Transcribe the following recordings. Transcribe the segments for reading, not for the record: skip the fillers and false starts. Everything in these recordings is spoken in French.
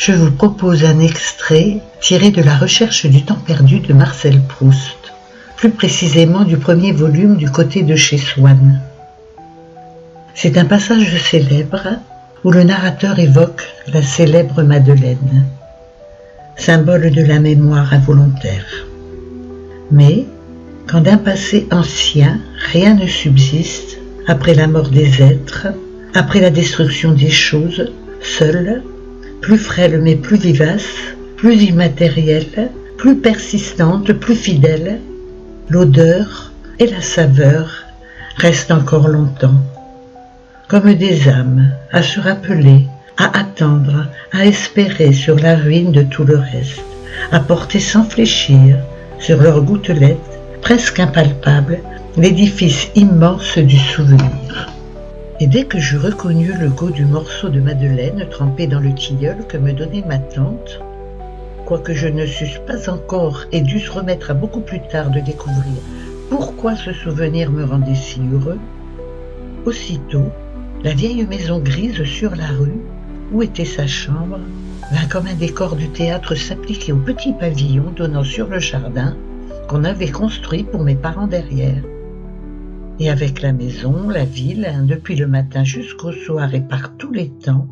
je vous propose un extrait tiré de La recherche du temps perdu de Marcel Proust, plus précisément du premier volume du côté de chez Swann. C'est un passage célèbre où le narrateur évoque la célèbre Madeleine, symbole de la mémoire involontaire. Mais, quand d'un passé ancien rien ne subsiste, après la mort des êtres, après la destruction des choses, seule, plus frêle mais plus vivace, plus immatérielle, plus persistante, plus fidèle, l'odeur et la saveur restent encore longtemps, comme des âmes à se rappeler, à attendre, à espérer sur la ruine de tout le reste, à porter sans fléchir sur leurs gouttelettes, presque impalpables, l'édifice immense du souvenir. Et dès que j'eus reconnu le goût du morceau de madeleine trempé dans le tilleul que me donnait ma tante, quoique je ne susse pas encore et dusse remettre à beaucoup plus tard de découvrir pourquoi ce souvenir me rendait si heureux, aussitôt, la vieille maison grise sur la rue, où était sa chambre, vint comme un décor du théâtre s'appliquer au petit pavillon donnant sur le jardin qu'on avait construit pour mes parents derrière. Et avec la maison, la ville, depuis le matin jusqu'au soir et par tous les temps,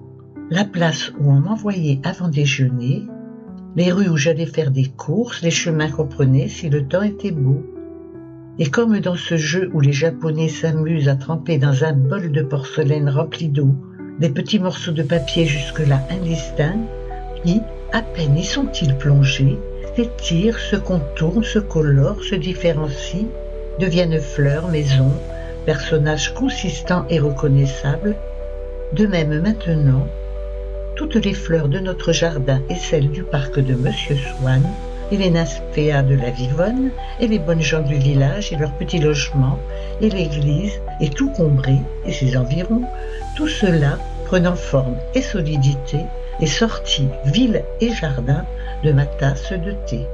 la place où on m'envoyait avant déjeuner, les rues où j'allais faire des courses, les chemins qu'on prenait si le temps était beau. Et comme dans ce jeu où les Japonais s'amusent à tremper dans un bol de porcelaine rempli d'eau des petits morceaux de papier jusque-là indistincts, qui, à peine y sont-ils plongés, s'étirent, se contournent, se colorent, se différencient, deviennent fleurs, maisons, personnages consistants et reconnaissables. De même maintenant, toutes les fleurs de notre jardin et celles du parc de Monsieur Swann, et les nymphéas de la Vivonne, et les bonnes gens du village et leurs petits logements, et l'église, et tout Combré et ses environs, tout cela prenant forme et solidité, est sorti, ville et jardin, de ma tasse de thé.